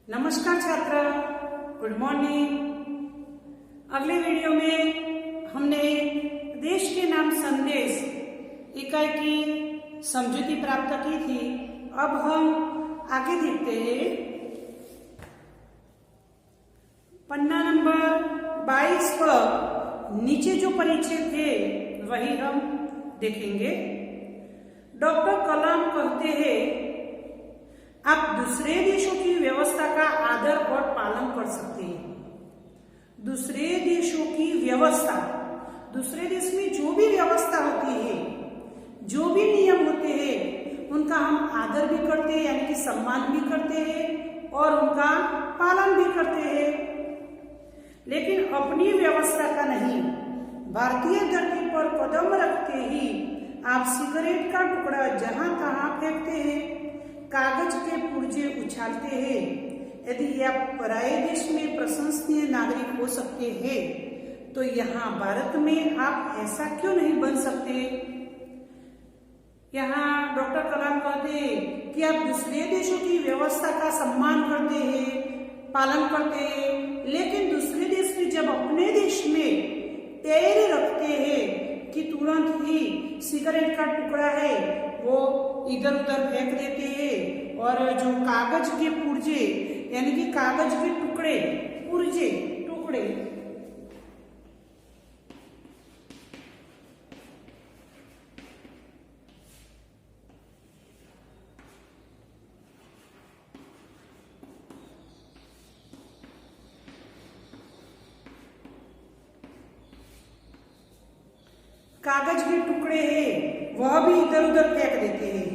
नमस्कार छात्र, good morning. अगले वीडियो में हमने देश के नाम संदेश इकाई की समझूती प्राप्त की थी। अब हम आगे देखते हैं। पन्ना नंबर 22 पर नीचे जो परिचय थे वही हम देखेंगे। डॉक्टर कलाम कहते हैं, आप दूसरे देशों की व्यवस्था का आदर और पालन कर सकते हैं। दूसरे देशों की व्यवस्था, दूसरे देश में जो भी व्यवस्था होती है, जो भी नियम होते हैं, उनका हम आदर भी करते हैं, यानी कि सम्मान भी करते हैं और उनका पालन भी करते हैं, लेकिन अपनी व्यवस्था का नहीं। भारतीय धरती पर कदम रखते ही आप सिगरेट का टुकड़ा जहां तहां फेंकते हैं, कागज के पुर्जे उछालते हैं। यदि आप पराये देश में प्रशंसनीय नागरिक हो सकते हैं, तो यहाँ भारत में आप ऐसा क्यों नहीं बन सकते? यहाँ डॉक्टर कलाम कहते हैं कि आप दूसरे देशों की व्यवस्था का सम्मान करते हैं, पालन करते हैं, लेकिन दूसरे देश में जब अपने देश में पैर रखते हैं कि तुरंत ही सिगरेट का टुकड़ा है वो इधर उधर फेंक देते हैं, और जो कागज के पुर्जे यानी कि कागज के टुकड़े, पुर्जे टुकड़े कागज के टुकड़े हैं वह भी इधर उधर फेंक देते हैं।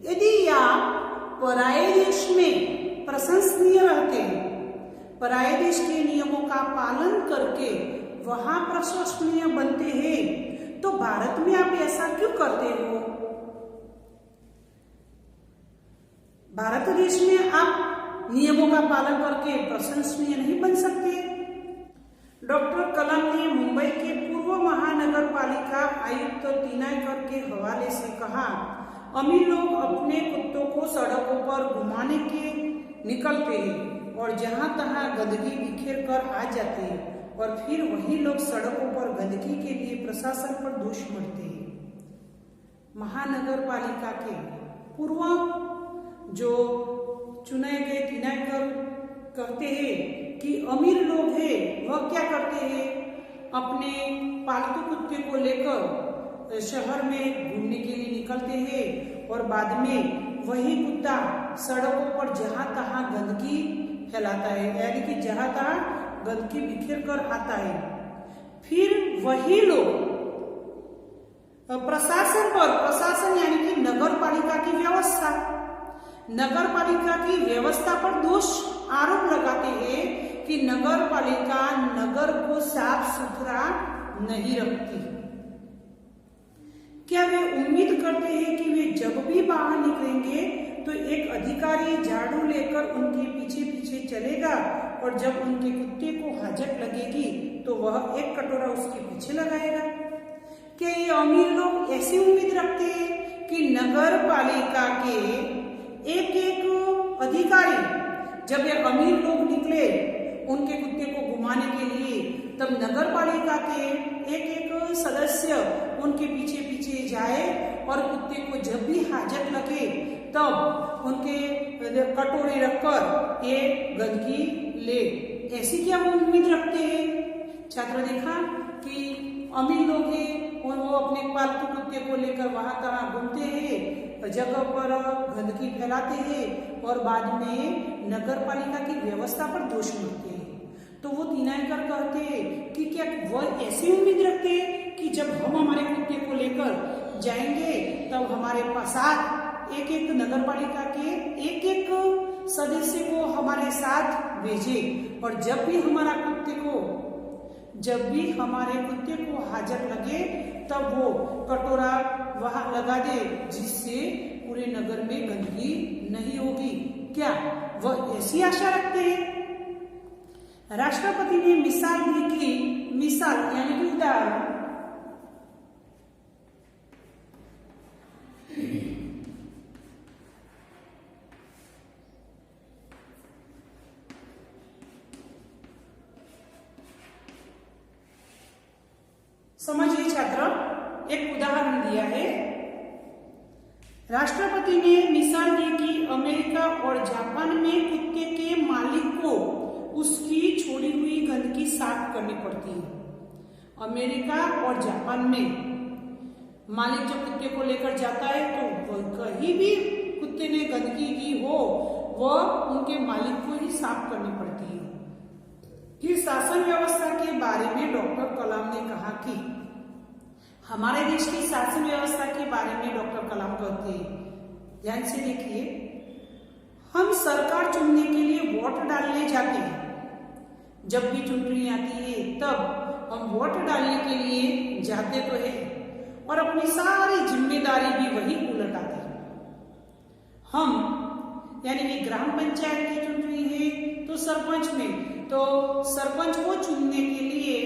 यदि आप पराये देश में प्रशंसनीय रहते हैं, पराये देश के नियमों का पालन करके वहां प्रशंसनीय बनते हैं, तो भारत में आप ऐसा क्यों करते हो? भारत देश में आप नियमों का पालन करके प्रशंसनीय नहीं बन सकते? डॉक्टर कलाम ने मुंबई के पूर्व महानगर पालिका आयुक्त तिनायकर के हवाले से कहा, अमीर लोग अपने कुत्तों को सड़कों पर घुमाने के निकलते हैं और जहां तहां गंदगी बिखेर कर आ जाते हैं, और फिर वही लोग सड़कों पर गंदगी के लिए प्रशासन पर दोष मढ़ते हैं। महानगर पालिका के पूर्व जो चुने गए तिनायकर कहते हैं कि अमीर लोग हैं वह क्या करते हैं, अपने पालतू कुत्ते को लेकर शहर में घूमने के लिए निकलते हैं और बाद में वही कुत्ता सड़कों पर जहां तहां गंदगी फैलाता है, यानी कि जहां तहां गंदगी बिखेर कर आता है। फिर वही लोग प्रशासन पर, प्रशासन यानी कि नगर पालिका की व्यवस्था, नगर पालिका की व्यवस्था पर दोष आरोप लगाते हैं कि नगर पालिका नगर को साफ सुथरा नहीं रखती। क्या वे उम्मीद करते हैं कि वे जब भी बाहर निकलेंगे तो एक अधिकारी झाड़ू लेकर उनके पीछे पीछे चलेगा, और जब उनके कुत्ते को हाजत लगेगी तो वह एक कटोरा उसके पीछे लगाएगा? क्या ये अमीर लोग ऐसी उम्मीद रखते हैं कि नगर पालिका के एक एक अधिकारी, जब ये अमीर लोग निकले उनके कुत्ते को घुमाने के लिए, तब नगर पालिका के एक एक सदस्य उनके पीछे पीछे जाए और कुत्ते को जब भी हाजत लगे तब उनके कटोरे रखकर ये गंदगी ले? ऐसी क्या वो उम्मीद रखते हैं? छात्र देखा कि अमीर लोग हैं और वो अपने पालतू कुत्ते को लेकर वहां तहां घूमते हैं, जगह पर गंदगी फैलाते हैं और बाद में नगर पालिका की व्यवस्था पर दोष मढ़ते हैं। तो वो तिनायकर कहते हैं कि क्या वह ऐसी उम्मीद रखते हैं कि जब हम हमारे कुत्ते को लेकर जाएंगे तब हमारे साथ एक एक नगर पालिका के एक एक सदस्य को हमारे साथ भेजे, और जब भी हमारे कुत्ते को हाजत लगे तब वो कटोरा वहां लगा दे, जिससे पूरे नगर में गंदगी नहीं होगी? क्या वह ऐसी आशा रखते हैं? राष्ट्रपति ने मिसाल दी कि मिसाल यानी कि उदाहरण, समझिए छात्र, एक उदाहरण दिया है। राष्ट्रपति ने मिसाल दी कि अमेरिका और जापान में कुत्ते के मालिक को उसकी छोड़ी हुई गंदगी साफ करनी पड़ती है। अमेरिका और जापान में मालिक जब कुत्ते को लेकर जाता है तो कहीं भी कुत्ते ने गंदगी की हो वह उनके मालिक को ही साफ करनी पड़ती है। फिर शासन व्यवस्था के बारे में डॉक्टर कलाम ने कहा कि हमारे देश की शासन व्यवस्था के बारे में डॉक्टर कलाम कहते हैं, ध्यान से देखिए, हम सरकार चुनने के लिए वोट डालने जाते हैं। जब भी चुनावी आती है तब हम वोट डालने के लिए जाते तो है और अपनी सारी जिम्मेदारी भी वही उलट आती है। हम यानी कि ग्राम पंचायत की चुनावी है तो सरपंच में, तो सरपंच को चुनने के लिए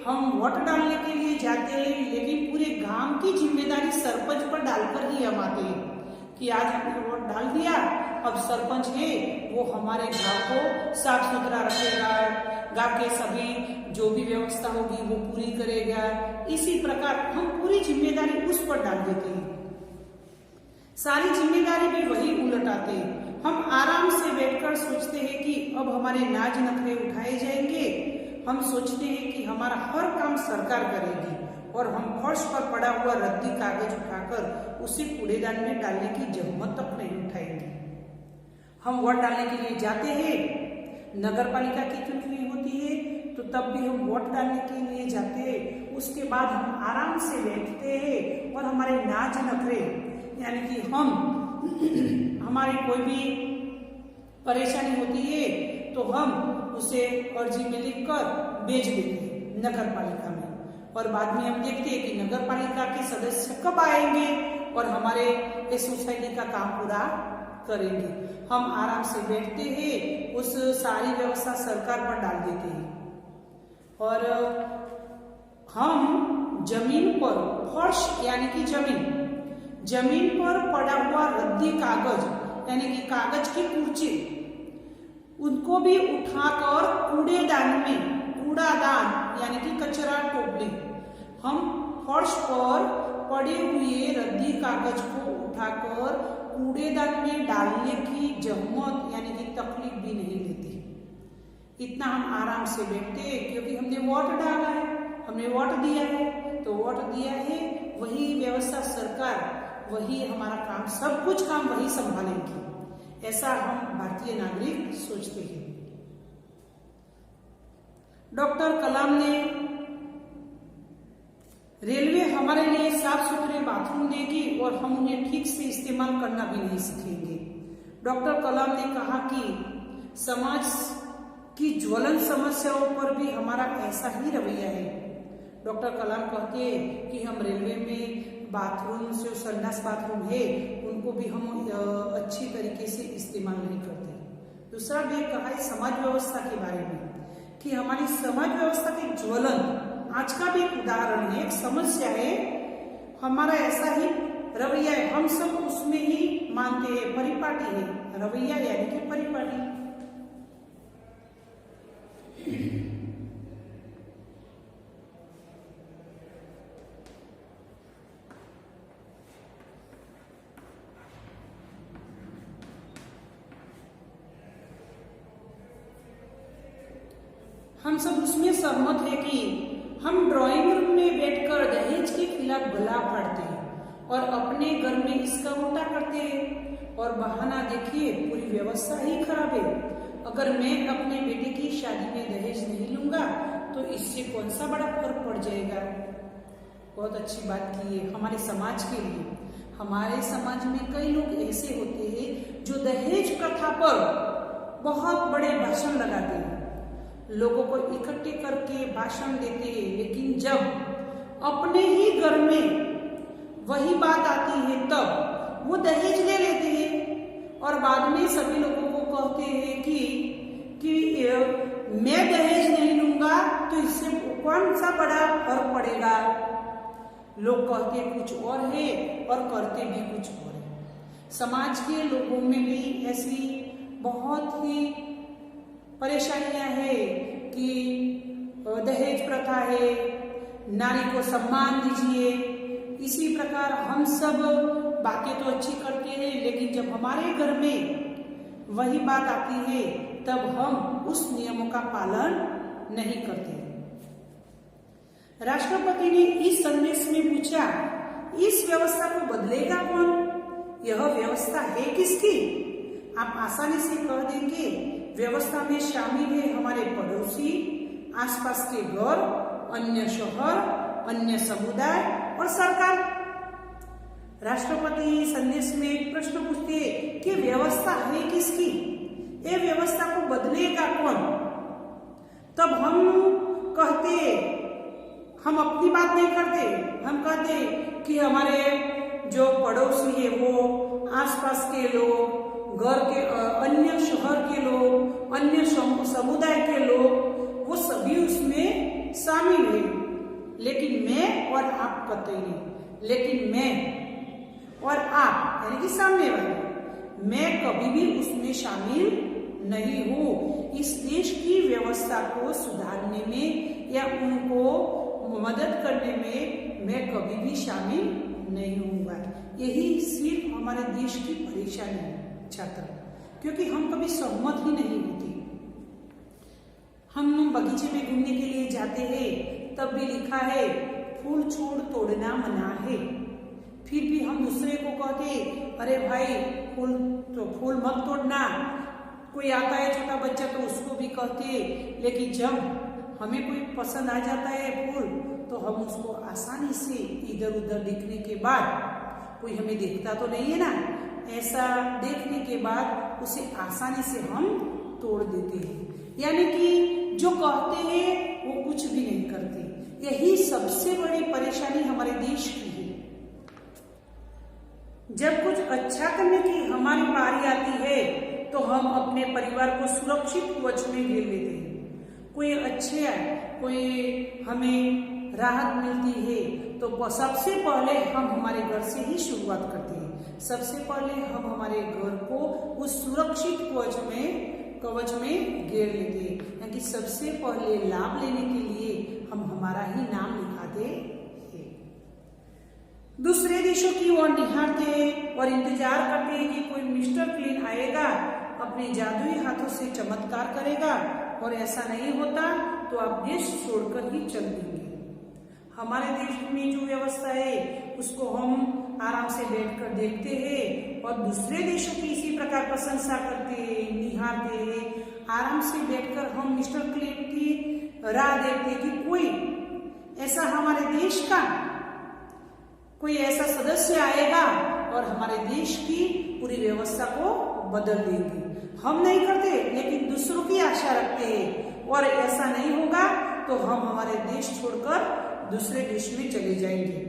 हम वोट डालने के लिए जाते हैं, लेकिन पूरे गांव की जिम्मेदारी सरपंच पर डालकर ही हम आते हैं कि आज हमने वोट डाल दिया, अब सरपंच है वो हमारे गांव को साफ सुथरा रखेगा, गांव के सभी जो भी व्यवस्था होगी वो पूरी करेगा। इसी प्रकार हम पूरी जिम्मेदारी उस पर डाल देते हैं, सारी जिम्मेदारी भी वही उलट आते हैं। हम आराम से बैठकर सोचते हैं कि अब हमारे नाज नखरे उठाए जाएंगे। हम सोचते हैं कि हमारा हर काम सरकार करेगी और हम फर्श पर पड़ा हुआ रद्दी कागज उठाकर उसे कूड़ेदान में डालने की जहमत तक नहीं उठाएंगे। हम वोट डालने के लिए जाते हैं, नगर पालिका की चुनावी होती है तो तब भी हम वोट डालने के लिए जाते हैं। उसके बाद हम आराम से बैठते हैं और हमारे नाज नखरे यानी कि हम हमारी कोई भी परेशानी होती है तो हम उसे अर्जी में लिखकर भेज देते हैं नगर पालिका में, और बाद में हम देखते हैं कि नगर पालिका के सदस्य कब आएंगे और हमारे इस सोसाइटी का काम पूरा करेंगे। हम आराम से बैठते हैं, उस सारी व्यवस्था सरकार पर डाल देते हैं और हम जमीन पर फर्श यानी कि जमीन पर पड़ा हुआ रद्दी कागज यानी कि कागज की कुर्सी उनको भी उठाकर कूड़ादान यानी कि कचरा टोकरी, हम फर्श पर पड़े हुए रद्दी कागज को उठाकर कूड़ेदान में डालने की जहमत यानी कि तकलीफ भी नहीं लेते। इतना हम आराम से बैठते हैं क्योंकि हमने वोट डाला है, हमने वोट दिया है, तो वोट दिया है वही व्यवस्था सरकार, वही हमारा काम, सब कुछ काम वही संभालेंगी, ऐसा हम भारतीय नागरिक सोचते हैं। डॉक्टर कलाम ने रेलवे हमारे लिए साफ सुथरे बाथरूम देगी और हम उन्हें ठीक से इस्तेमाल करना भी नहीं सीखेंगे। डॉक्टर कलाम ने कहा कि समाज की ज्वलन समस्याओं पर भी हमारा ऐसा ही रवैया है। डॉक्टर कलाम कहते हैं कि हम रेलवे में बाथरूम जो संडास बाथरूम है उनको भी हम अच्छी तरीके से इस्तेमाल नहीं करते। दूसरा भी कहा है समाज व्यवस्था के बारे में कि हमारी समाज व्यवस्था की ज्वलन आज का भी एक उदाहरण है, एक समस्या है, हमारा ऐसा ही रवैया है, हम सब उसमें ही मानते हैं, परिपाटी है रवैया यानी कि परिपाटी। हम सब उसमें सहमत है कि हम ड्राइंग रूम में बैठकर दहेज के खिलाफ गला फाड़ते हैं और अपने घर में इसका उल्टा करते हैं और बहाना देखिए पूरी व्यवस्था ही खराब है। अगर मैं अपने बेटे की शादी में दहेज नहीं लूंगा तो इससे कौन सा बड़ा फर्क पड़ जाएगा। बहुत अच्छी बात की है हमारे समाज के लिए। हमारे समाज में कई लोग ऐसे होते हैं जो दहेज प्रथा पर बहुत बड़े भाषण लगाते हैं, लोगों को इकट्ठे करके भाषण देते हैं, लेकिन जब अपने ही घर में वही बात आती है तब वो दहेज ले लेते हैं और बाद में सभी लोगों को कहते हैं कि मैं दहेज नहीं लूंगा तो इससे कौन सा बड़ा फर्क पड़ेगा। लोग कहते कुछ और है और करते भी कुछ और है। समाज के लोगों में भी ऐसी बहुत ही परेशानियां है कि दहेज प्रथा है, नारी को सम्मान दीजिए। इसी प्रकार हम सब बातें तो अच्छी करते हैं, लेकिन जब हमारे घर में वही बात आती है तब हम उस नियमों का पालन नहीं करते। राष्ट्रपति ने इस संदेश में पूछा, इस व्यवस्था को बदलेगा कौन? यह व्यवस्था है किसकी? आप आसानी से कह देंगे, व्यवस्था में शामिल है हमारे पड़ोसी, आसपास के घर, अन्य शहर, अन्य समुदाय और सरकार। राष्ट्रपति संदेश में एक प्रश्न पूछते कि व्यवस्था है किसकी? ये व्यवस्था को बदलेगा कौन? तब हम कहते, हम अपनी बात नहीं करते, हम कहते कि हमारे जो पड़ोसी है वो, आसपास के लोग, घर के अन्य शहर के लोग, अन्य समुदाय के लोग, वो सभी उसमें शामिल है। लेकिन मैं और आप कहते नहीं, लेकिन मैं और आप यानी कि सामने वाले, मैं कभी भी उसमें शामिल नहीं हूँ। इस देश की व्यवस्था को सुधारने में या उनको मदद करने में मैं कभी भी शामिल नहीं होऊंगा। यही सिर्फ हमारे देश की परेशानी है छात्र, क्योंकि हम कभी सहमत ही नहीं होते। हम बगीचे में घूमने के लिए जाते हैं, तब भी लिखा है फूल छोड़ तोड़ना मना है, फिर भी हम दूसरे को कहते, अरे भाई फूल मत तोड़ना। कोई आता है छोटा बच्चा तो उसको भी कहते, लेकिन जब हमें कोई पसंद आ जाता है फूल तो हम उसको आसानी से इधर उधर देखने के बाद, कोई हमें देखता तो नहीं है ना, ऐसा देखने के बाद उसे आसानी से हम तोड़ देते हैं। यानी कि जो कहते हैं वो कुछ भी नहीं करते। यही सबसे बड़ी परेशानी हमारे देश की है। जब कुछ अच्छा करने की हमारी बारी आती है तो हम अपने परिवार को सुरक्षित कवच में घेर लेते हैं। कोई अच्छे कोई हमें राहत मिलती है तो सबसे पहले हम हमारे घर से ही शुरुआत करते हैं। सबसे पहले हम हमारे घर को उस सुरक्षित कवच में घेर लेते हैं, यानी सबसे पहले लाभ लेने के लिए हम हमारा ही नाम लिखाते हैं। दूसरे देशों की ओर निहारते और इंतजार करते हैं कि कोई मिस्टर क्लीन आएगा, अपने जादुई हाथों से चमत्कार करेगा, और ऐसा नहीं होता तो आप देश छोड़कर ही चल देंगे। हमारे देश में जो व्यवस्था है उसको हम आराम से बैठकर देखते हैं और दूसरे देशों की इसी प्रकार प्रशंसा करते हैं, निहारते हैं। आराम से बैठकर हम मिस्टर क्लीन की राह देखते हैं कि कोई ऐसा हमारे देश का कोई ऐसा सदस्य आएगा और हमारे देश की पूरी व्यवस्था को बदल देंगे। हम नहीं करते, लेकिन दूसरों की आशा रखते हैं, और ऐसा नहीं होगा तो हम हमारे देश छोड़कर दूसरे देश में चले जाएंगे।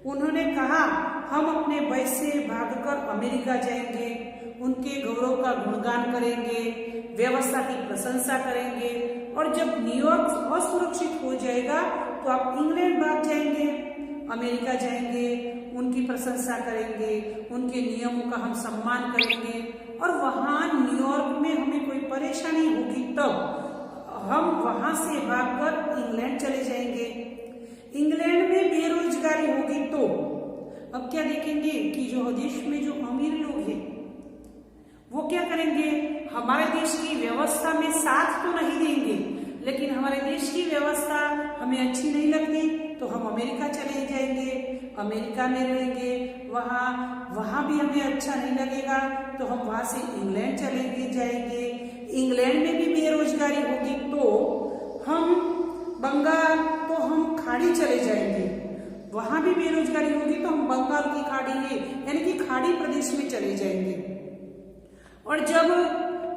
उन्होंने कहा, हम अपने भय से भागकर अमेरिका जाएंगे, उनके गौरव का गुणगान करेंगे, व्यवस्था की प्रशंसा करेंगे, और जब न्यूयॉर्क असुरक्षित हो जाएगा तो आप इंग्लैंड भाग जाएंगे, अमेरिका जाएंगे, उनकी प्रशंसा करेंगे, उनके नियमों का हम सम्मान करेंगे, और वहां न्यूयॉर्क में हमें कोई परेशानी होगी तब हम वहां से भागकर इंग्लैंड चले जाएंगे। इंग्लैंड में बेरोजगारी होगी तो अब क्या देखेंगे कि जो देश में जो अमीर लोग हैं वो क्या करेंगे, हमारे देश की व्यवस्था में साथ तो नहीं देंगे, लेकिन हमारे देश की व्यवस्था हमें अच्छी नहीं लगती तो हम अमेरिका चले जाएंगे, अमेरिका में रहेंगे, वहां भी हमें अच्छा नहीं लगेगा तो हम वहां से इंग्लैंड चले जाएंगे। इंग्लैंड में भी बेरोजगारी होगी तो हम बंगाल, तो हम खाड़ी चले जाएंगे, वहां भी बेरोजगारी होगी तो हम बंगाल की खाड़ी में यानी कि खाड़ी प्रदेश में चले जाएंगे। और जब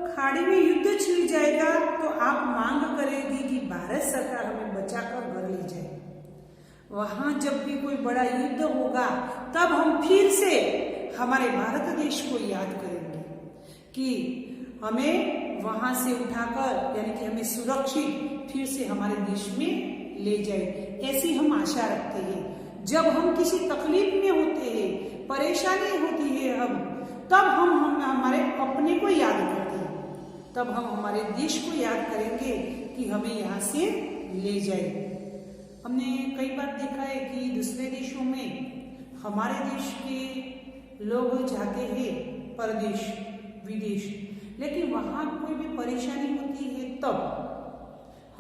खाड़ी में युद्ध छिड़ जाएगा तो आप मांग करेगी कि भारत सरकार हमें बचाकर घर ले जाए। वहां जब भी कोई बड़ा युद्ध होगा तब हम फिर से हमारे भारत देश को याद करेंगे कि हमें वहां से उठाकर यानी कि हमें सुरक्षित फिर से हमारे देश में ले जाए, ऐसी हम आशा रखते हैं। जब हम किसी तकलीफ में होते हैं, परेशानी होती है तब हम हमारे अपने को याद करते हैं, तब हम हमारे देश को याद करेंगे कि हमें यहाँ से ले जाए। हमने कई बार देखा है कि दूसरे देशों में हमारे देश के लोग जाते हैं परदेश विदेश, लेकिन वहां कोई भी परेशानी होती है तब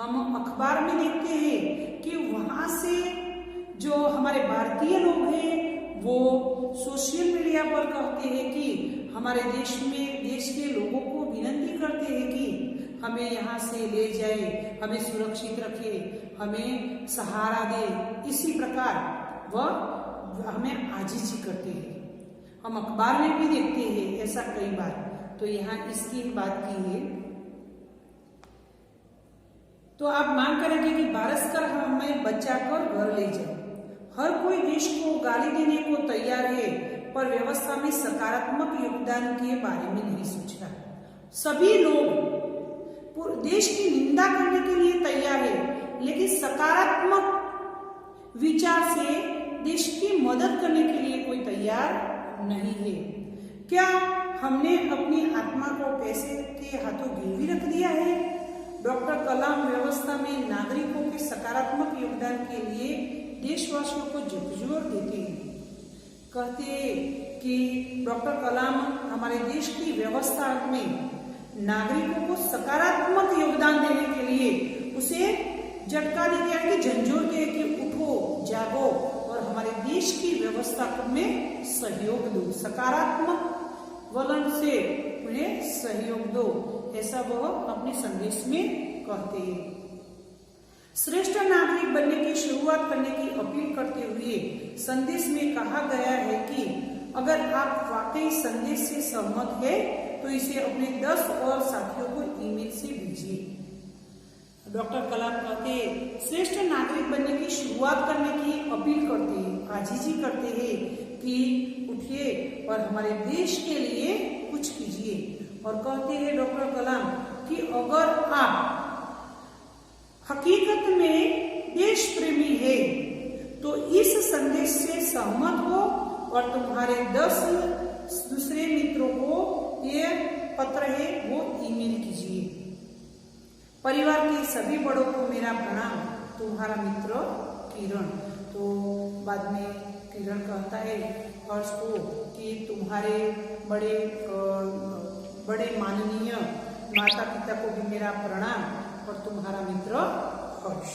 हम अखबार में देखते हैं कि वहां से जो हमारे भारतीय लोग हैं वो सोशल मीडिया पर कहते हैं कि हमारे देश में देश के लोगों को विनती करते हैं कि हमें यहाँ से ले जाए, हमें सुरक्षित रखे, हमें सहारा दे। इसी प्रकार वह हमें आजीजी करते हैं। हम अखबार में भी देखते हैं ऐसा कई बार। तो यहाँ इसकी बात की है। तो आप मांग करेंगे कि भारत कर हमें बचा कर घर ले जाए। हर कोई देश को गाली देने को तैयार है, पर व्यवस्था में सकारात्मक योगदान के बारे में नहीं सोचता। सभी लोग देश की निंदा करने के लिए तैयार है, लेकिन सकारात्मक विचार से देश की मदद करने के लिए कोई तैयार नहीं है। क्या हमने अपनी आत्मा को पैसे के हाथों गिरवी रख दिया है? डॉक्टर कलाम व्यवस्था में नागरिकों के सकारात्मक योगदान के लिए देशवासियों को जोर देते हैं। कहते हैं कि डॉक्टर कलाम हमारे देश की व्यवस्था में नागरिकों को सकारात्मक योगदान देने के लिए उसे झटका देते हैं कि झंझोरते हैं कि उठो जागो और हमारे देश की व्यवस्था में सहयोग दो, सकारात्मक वलन से उन्हें सहयोग दो, ऐसा वह अपने संदेश में कहते हैं। श्रेष्ठ नागरिक बनने की शुरुआत करने की अपील करते हुए संदेश में कहा गया है कि अगर आप वाकई संदेश से सहमत है तो इसे अपने 10 और साथियों को ईमेल से भेजिए। डॉक्टर कलाम कहते हैं श्रेष्ठ नागरिक बनने की शुरुआत करने की अपील करते हैं, आजीजी करते हैं कि उठिए और हमारे देश के लिए कुछ कीजिए। और कहते हैं डॉक्टर कलाम कि अगर आप हकीकत में देश प्रेमी है तो इस संदेश से सहमत हो और तुम्हारे 10 दूसरे मित्रों को ये पत्र है वो ईमेल कीजिए। परिवार के सभी बड़ों को मेरा प्रणाम, तुम्हारा मित्र किरण। तो बाद में किरण कहता है हर्ष को कि तुम्हारे बड़े माननीय माता पिता को भी मेरा प्रणाम और तुम्हारा मित्र हर्ष।